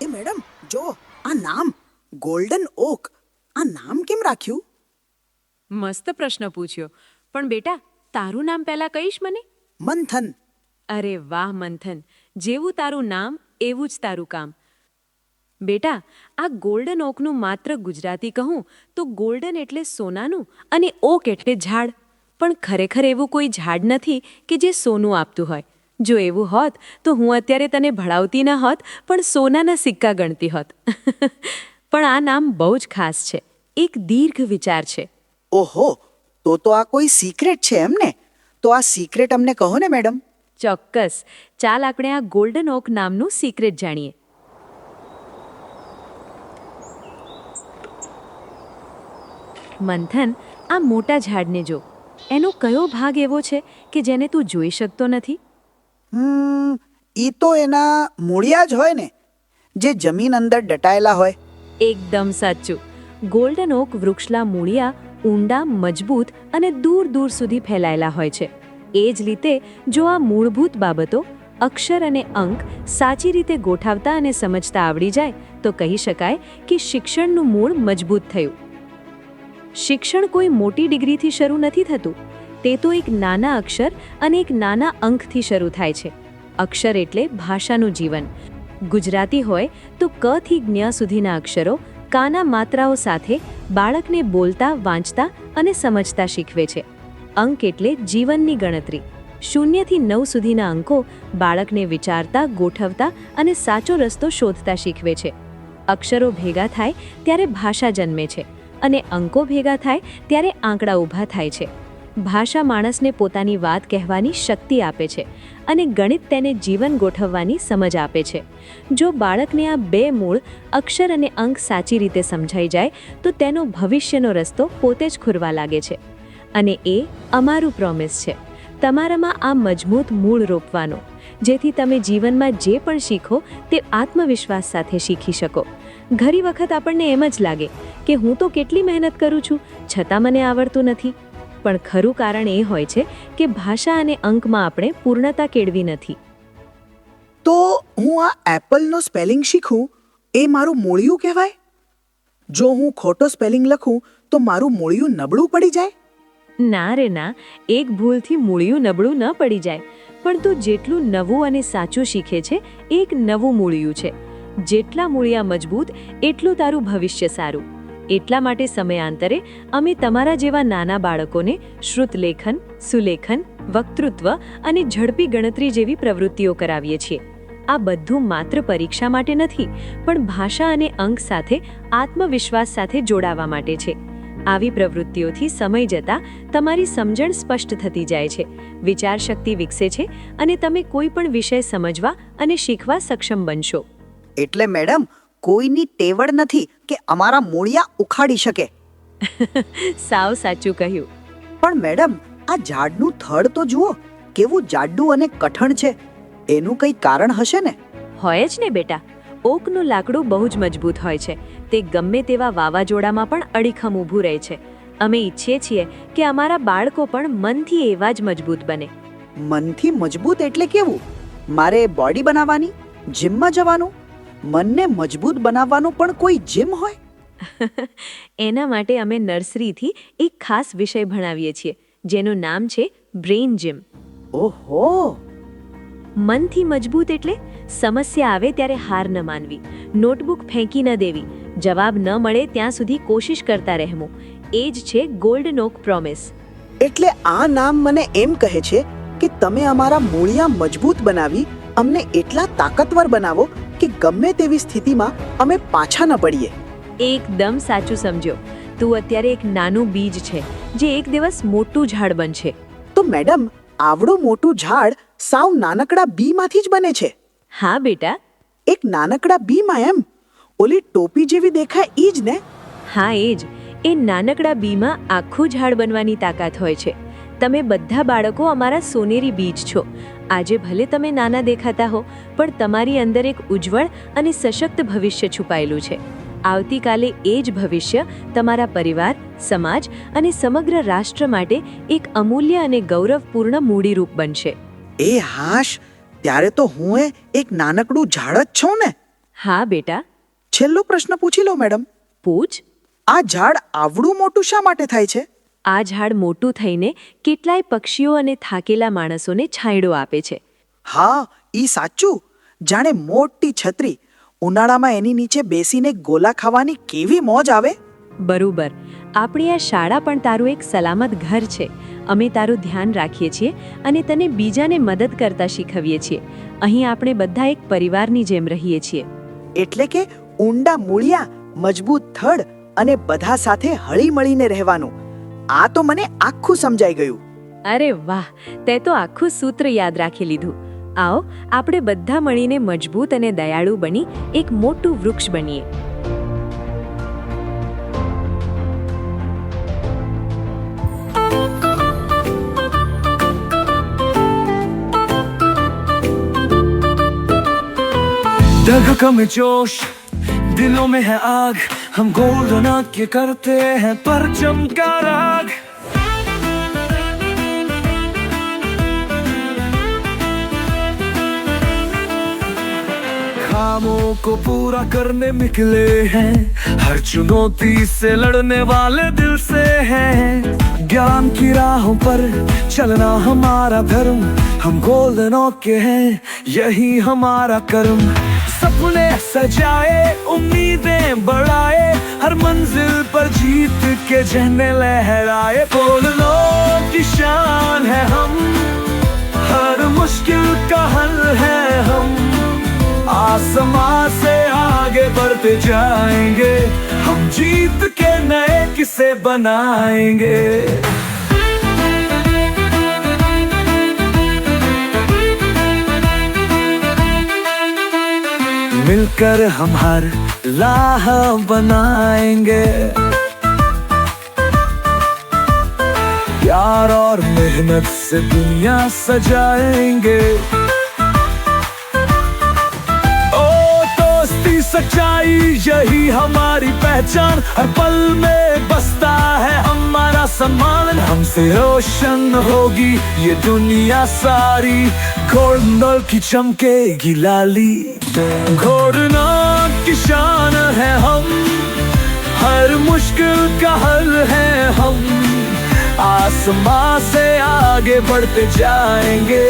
એ madam જો આ નામ ગોલ્ડન ઓક, આ નામ કેમ રાખ્યું? મસ્ત પ્રશ્ન પૂછ્યો. પણ બેટા, તારું નામ પહેલા કહીશ મને? મંથન. અરે વાહ મંથન, જેવું તારું નામ એવું જ તારું કામ. બેટા, આ ગોલ્ડન ઓકનું માત્ર ગુજરાતી કહું તો ગોલ્ડન એટલે સોનાનું અને ઓક એટલે ઝાડ. પણ ખરેખર એવું કોઈ ઝાડ નથી કે જે સોનું આપતું હોય. જો એવું હોત તો હું અત્યારે તને ભણાવતી ન હોત, પણ સોનાના સિક્કા ગણતી હોત. પણ આ નામ બહુ જ ખાસ છે, એક દીર્ઘ વિચાર છે. ઓહો, તો આ કોઈ સિક્રેટ છે એમ ને? તો આ સિક્રેટ અમને કહો ને મેડમ. ચોક્કસ, ચાલ આપણે આ ગોલ્ડન ઓક નામનું સિક્રેટ જાણીએ. મંથન, આ મોટા ઝાડને જો. એનો કયો ભાગ એવો છે કે જેને તું જોઈ શકતો નથી? ઈ તો એના મૂળિયા જ હોય ને, જે જમીન અંદર દટાયેલા હોય. એકદમ સાચું. ગોલ્ડન ઓક વૃક્ષના મૂળિયા ઊંડા, મજબૂત અને દૂર દૂર સુધી ફેલાયેલા હોય છે. એ જ રીતે જો આ મૂળભૂત બાબતો, અક્ષર અને અંક સાચી રીતે ગોઠવતા અને સમજતા આવડી જાય તો કહી શકાય કે શિક્ષણનું મૂળ મજબૂત થયું. શિક્ષણ કોઈ મોટી ડિગ્રીથી શરૂ નથી થતું. તે તો એક નાના અક્ષર અને એક નાના અંકથી શરૂ થાય છે. અક્ષર એટલે ભાષાનું જીવન. ગુજરાતી હોય તો ક થી જ્ઞ સુધીના અક્ષરો કાના માત્રાઓ સાથે બાળકને બોલતા, વાંચતા અને સમજતા શીખવે છે. અંક એટલે જીવનની ગણતરી. 0 થી 9 સુધીના અંકો બાળકને વિચારતા, ગોઠવતા અને સાચો રસ્તો શોધતા શીખવે છે. અક્ષરો ભેગા થાય ત્યારે ભાષા જન્મે છે અને અંકો ભેગા થાય ત્યારે આંકડા ઊભા થાય છે. ભાષા માણસને પોતાની વાત કહેવાની શક્તિ આપે છે અને ગણિત તેને જીવન ગોઠવવાની સમજ આપે છે. જો બાળકને આ બે મૂળ, અક્ષર અને અંક સાચી રીતે સમજાઈ જાય તો તેનો ભવિષ્યનો રસ્તો પોતે જ ખુરવા લાગે છે. અને એ અમારું પ્રોમિસ છે, તમારામાં આ મજબૂત મૂળ રોપવાનો, જેથી તમે જીવનમાં જે પણ શીખો તે આત્મવિશ્વાસ સાથે શીખી શકો. ઘણી વખત આપણને એમ જ લાગે કે હું તો કેટલી મહેનત કરું છું, છતાં મને આવડતું નથી. પણ ખરું કારણ એ હોય છે કે ભાષા અને અંકમાં આપણે પૂર્ણતા કેળવી નથી. તો હું આ એપલનો સ્પેલિંગ શીખું એ મારું મૂળિયું કહેવાય? જો હું ખોટો સ્પેલિંગ લખું તો મારું મૂળિયું નબળું પડી જાય? ના રે ના, એક ભૂલથી મૂળિયું નબળું ન પડી જાય. પણ તું જેટલું નવું અને સાચું શીખે છે એ એક નવું મૂળિયું છે. જેટલા મૂળિયા મજબૂત એટલું તારું ભવિષ્ય સારું. એટલા માટે સમયાંતરે અમે તમારા જેવા નાના બાળકોને શ્રુતલેખન, સુલેખન, વક્તૃત્વ અને ઝડપી ગણતરી જેવી પ્રવૃત્તિઓ કરાવીએ છીએ. આ બધું માત્ર પરીક્ષા માટે નથી, પણ ભાષા અને અંક સાથે આત્મવિશ્વાસ સાથે જોડાવા માટે છે. આવી પ્રવૃત્તિઓથી સમય જતાં તમારી સમજણ સ્પષ્ટ થતી જાય છે, વિચાર શક્તિ વિકસે છે અને તમે કોઈ પણ વિષય સમજવા અને શીખવા સક્ષમ બનશો. એટલે મેડમ, કોઈની ટેવડ નથી કે અમારા મૂળિયા ઉખાડી શકે. સાવ સાચું કહ્યું. પણ મેડમ, આ ઝાડનું થડ તો જુઓ, કેવું જાડું અને કઠણ છે. એનું કંઈ કારણ હશે ને? હોય જ ને બેટા. ઓકનું લાકડું બહુ જ મજબૂત હોય છે. તે ગમે તેવા વાવાઝોડામાં પણ અડીખમ ઊભું રહે છે. અમે ઈચ્છીએ છીએ કે અમારા બાળકો પણ મનથી એવા જ મજબૂત બને. મનથી મજબૂત એટલે કેવું? મારે બોડી બનાવવાની, જીમમાં જવાનું? મનને મજબૂત બનાવવાનો પણ કોઈ જીમ હોય? એના માટે અમે નર્સરીથી એક ખાસ વિષય ભણાવીએ છીએ, જેનું નામ છે બ્રેઇન જીમ. ઓહો! મનથી મજબૂત એટલે સમસ્યા આવે ત્યારે હાર ન માનવી, નોટબુક ફેંકી ન દેવી, જવાબ ન મળે ત્યાં સુધી કોશિશ કરતા રહેવું. એ જ છે ગોલ્ડન ઓક પ્રોમિસ. એટલે આ નામ મને એમ કહે છે કે તમે અમારા મૂળિયા મજબૂત બનાવી અમને એટલા તાકાતવર બનાવો કે ગમે તેવી સ્થિતિમાં અમે પાછા ન પડીએ. એકદમ સાચું સમજ્યો. તું અત્યારે એક નાનું બીજ છે જે એક દિવસ મોટું ઝાડ બનશે. તો મેડમ, આવડું મોટું ઝાડ સાવ નાનકડા બીમાંથી જ બને છે? હા બેટા. એક નાનકડા બીમાં એમ? ઓલી ટોપી જેવી દેખાય ઈ જ ને? હા એ જ. એ નાનકડા બીમાં આખું ઝાડ બનવાની તાકાત હોય છે. તમે બધા બાળકો અમારા સોનેરી બીજ છો. આજે ભલે તમે નાના દેખાતા હો, પણ તમારી અંદર એક ઉજ્જવળ અને સશક્ત ભવિષ્ય છુપાયેલું છે. આવતીકાલે એ જ ભવિષ્ય તમારા પરિવાર, સમાજ અને સમગ્ર રાષ્ટ્ર માટે એક અમૂલ્ય અને ગૌરવપૂર્ણ મૂડીરૂપ બનશે. એ હાશ, ત્યારે તો હું એક નાનકડું ઝાડ જ છું ને? હા બેટા, છેલ્લો પ્રશ્ન પૂછી લો મેડમ. પૂછ. આ ઝાડ આવડું મોટું શા માટે થાય છે? આ ઝાડ મોટું થઈને કેટલાય પક્ષીઓ અને થાકેલા માણસોને છાંયડો આપે છે. હા, ઈ સાચું. જાણે મોટી છત્રી. ઉનાળામાં એની નીચે બેસીને ગોલા ખાવાની કેવી મોજ આવે. બરોબર. આપણી આ શાળા પણ તારું એક સલામત ઘર છે. અમે તારું ધ્યાન રાખીએ છીએ અને તને બીજાને મદદ કરતા શીખવીએ છીએ. અહીં આપણે બધા એક પરિવારની જેમ રહીએ છીએ. એટલે કે ઊંડા મૂળિયા, મજબૂત થડ અને બધા સાથે હળીમળીને રહેવાનું. આ તો મને આખું સમજાઈ ગયું. અરે વાહ, તે તો આખું સૂત્ર યાદ રાખી લીધું. આવો આપણે બધા મળીને મજબૂત અને દયાળુ બની એક મોટું વૃક્ષ બનીએ. धड़कन में जोश, दिलों में है आग, हम गोल्डन आग के करते हैं परचम का राग. खामों को पूरा करने निकले हैं, हर चुनौती से लड़ने वाले दिल से हैं. ज्ञान की राहों पर चलना हमारा धर्म, हम गोल्डन ओक के हैं, यही हमारा कर्म. सपने सजाए, उम्मीदें बढ़ाए, हर मंजिल पर जीत के झंडे लहराए. गोल्डन ओक की शान है हम, हर मुश्किल का हल है हम. आसमां से आगे बढ़ते जाएंगे, हम जीत के नए किस्से बनाएंगे. मिलकर हम हर राह बनाएंगे, प्यार और मेहनत से दुनिया सजाएंगे. सच्चाई यही हमारी पहचान, हर पल में बसता है हमारा सम्मान. हमसे रोशन होगी ये दुनिया सारी, गोल्डन की चमकेगी लाली. गोल्डन की शान है हम, हर मुश्किल का हल है हम. आसमां से आगे बढ़ते जाएंगे,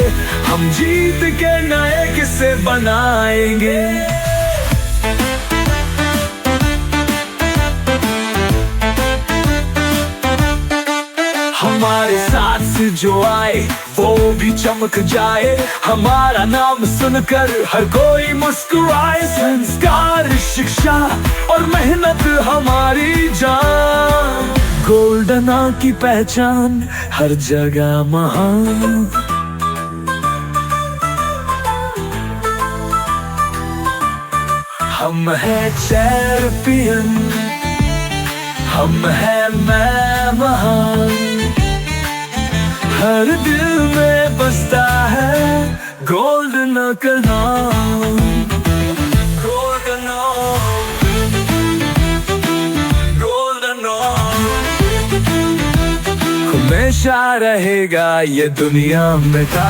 हम जीत के नए किस्से बनाएंगे. हमारे साथ से जो आए वो भी चमक जाए, हमारा नाम सुनकर हर कोई मुस्कुराए. संस्कार, शिक्षा और मेहनत हमारी जान, गोल्डन की पहचान हर जगह महान. हम हैं चैंपियन, हम हैं मैं महान. हर दिल में बसता है गोल्डन का नाम. गोल्डन, गोल्डन हमेशा रहेगा ये दुनिया में का.